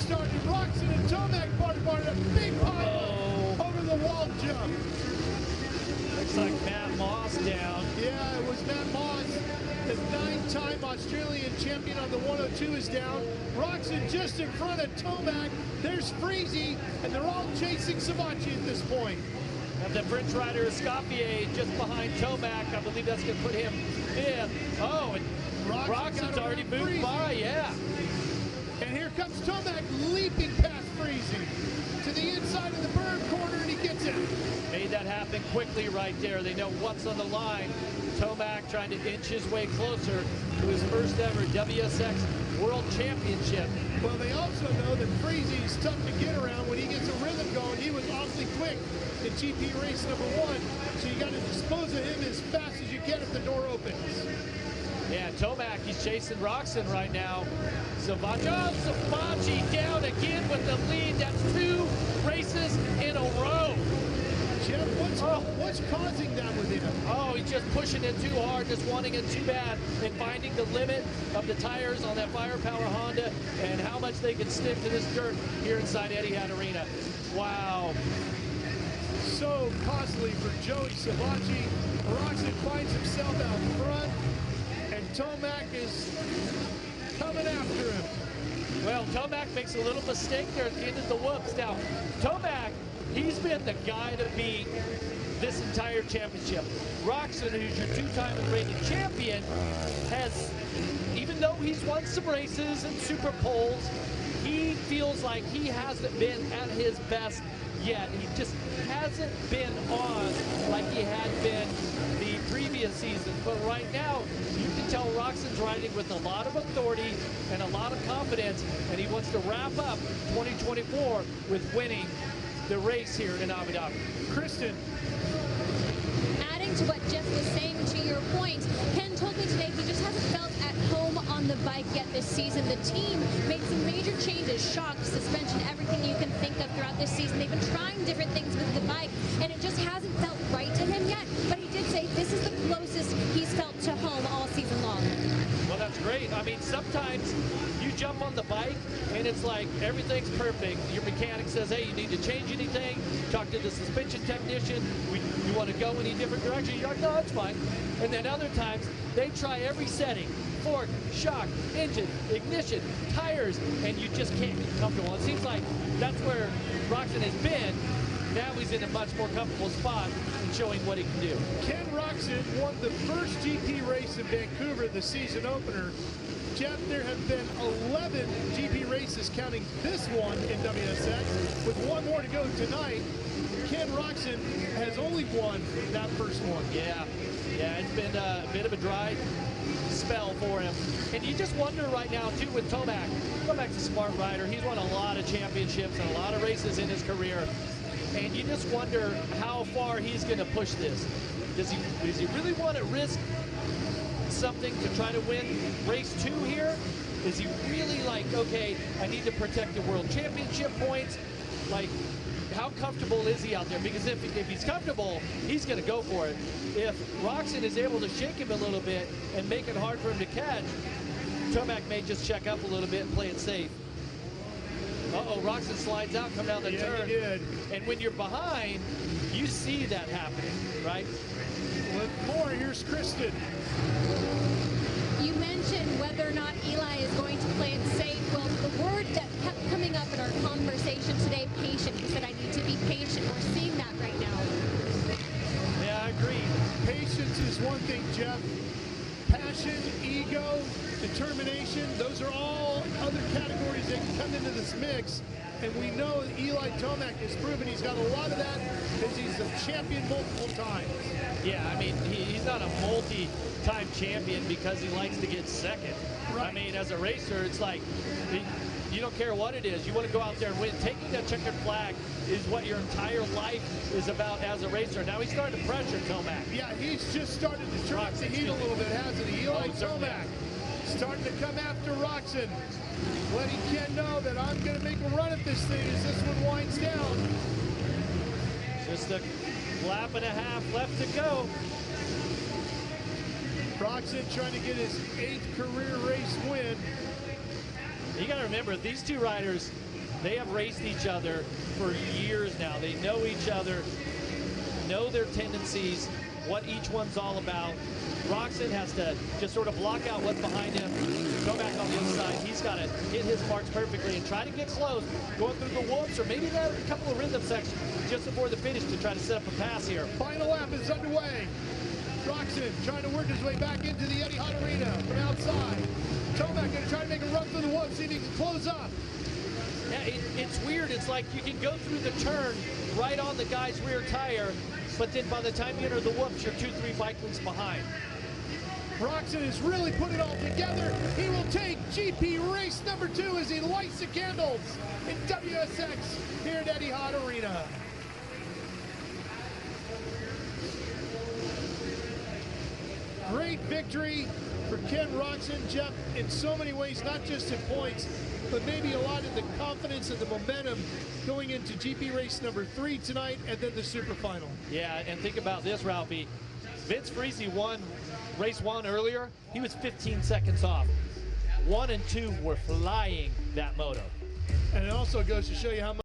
started. Roxon and Tomac parted a big pile over the wall jump. Looks like Matt Moss down. Yeah, it was Matt Moss. The 9-time Australian champion on the 102 is down. Roxon just in front of Tomac. There's Freezy, and they're all chasing Savatgy at this point. And the French rider Escoffier just behind Tomac. I believe that's going to put him in. Oh, and Roxon's already moved by, yeah. And here comes Tomac leaping past Freezy to the inside of the berm corner, and he gets it. Made that happen quickly right there. They know what's on the line. Tomac trying to inch his way closer to his first ever WSX World Championship. Well, they also know that Freezy's tough to get around. When he gets a rhythm going, he was awfully quick in GP race number 1. So you got to dispose of him as fast as you can if the door opens. Yeah, Tomac, he's chasing Roxon right now. Savatgy down again with the lead. That's 2 races in a row. Jeff, what's causing that with him? Oh, he's just pushing it too hard, just wanting it too bad, and finding the limit of the tires on that Firepower Honda and how much they can stick to this dirt here inside Etihad Arena. Wow. So costly for Joey Savatgy. Roxon finds himself out front, and Tomac is coming after him. Well, Tomac makes a little mistake there at the end of the whoops. Now, Tomac, he's been the guy to beat this entire championship. Roxon, who's your 2-time rated champion, has, even though he's won some races and super poles, he feels like he hasn't been at his best yet. He just hasn't been on like he had been the previous season. But right now, you can tell Roxon's riding with a lot of authority and a lot of confidence, and he wants to wrap up 2024 with winning the race here in Abu Dhabi. Kristen. Adding to what Jeff was saying, to your point, Ken told me today he just hasn't felt at home on the bike yet this season. The team made some major changes, shocks, suspension, everything you can think of throughout this season. They've been trying different things with the bike, and it just hasn't felt right to him yet. But he did say this is the closest he's felt to home all season long. Well, that's great. I mean, sometimes you jump on the bike and it's like everything's perfect. Your mechanic says, hey, you need to change anything. Talk to the suspension technician. You want to go any different direction? You're like, no, that's fine. And then other times they try every setting: fork, shock, engine, ignition, tires, and you just can't get comfortable. It seems like that's where Roxon has been. Now he's in a much more comfortable spot and showing what he can do. Ken Roxon won the first GP race in Vancouver, the season opener. Jeff, there have been 11 GP races, counting this one in WSX, with one more to go tonight. Ken Roxon has only won that first one. Yeah, it's been a bit of a dry spell for him. And you just wonder right now, too, with Tomac. Tomac's a smart rider. He's won a lot of championships and a lot of races in his career. And you just wonder how far he's going to push this. Does he really want to risk something to try to win race 2 here? Is he really like, okay, I need to protect the world championship points? Like, how comfortable is he out there? Because if he's comfortable, he's going to go for it. If Roxon is able to shake him a little bit and make it hard for him to catch, Tomac may just check up a little bit and play it safe. Uh-oh, Roxon slides out, come down the turn. He did. And when you're behind, you see that happening, right? With more, here's Kristen. You mentioned whether or not Eli is going to play it safe. Well, the word that kept coming up in our conversation today, patient. He said, I need to be patient. We're seeing that right now. Yeah, I agree. Patience is one thing, Jeff. Passion, ego, determination, those are all other categories that can come into this mix. And we know that Eli Tomac has proven he's got a lot of that because he's a champion multiple times. Yeah, I mean, he's not a multi-time champion because he likes to get second. Right. I mean, as a racer, it's like, you don't care what it is. You want to go out there and win. Taking that checkered flag is what your entire life is about as a racer. Now he's starting to pressure Tomac. Yeah, he's just started to turn up the heat a little bit, hasn't he? Eli Tomac starting to come after Roxon, letting Ken know that I'm going to make a run at this thing as this one winds down. Just a lap and a half left to go. Roxon trying to get his 8th career race win. You got to remember, these two riders, They have raced each other for years now. They know each other, know their tendencies, what each one's all about. Roczen has to just sort of block out what's behind him, go back on the inside. He's got to hit his marks perfectly and try to get close, going through the whoops or maybe a couple of rhythm sections just before the finish to try to set up a pass here. Final lap is underway. Roczen trying to work his way back into the Etihad Arena from outside. Tomac going to try to make a run through the whoops, see if he can close up. Yeah, it's weird. It's like you can go through the turn right on the guy's rear tire, but then by the time you enter the whoops, you're 2-3 bike lengths behind. Roczen has really put it all together. He will take GP race number 2 as he lights the candles in WSX here at Etihad Arena. Great victory for Ken Roczen, Jeff, in so many ways, not just in points, but maybe a lot in the confidence and the momentum going into GP race number 3 tonight and then the super final. Yeah, and think about this, Ralphie. Vince Friese won race 1 earlier. He was 15 seconds off. 1 and 2 were flying that moto. And it also goes to show you how much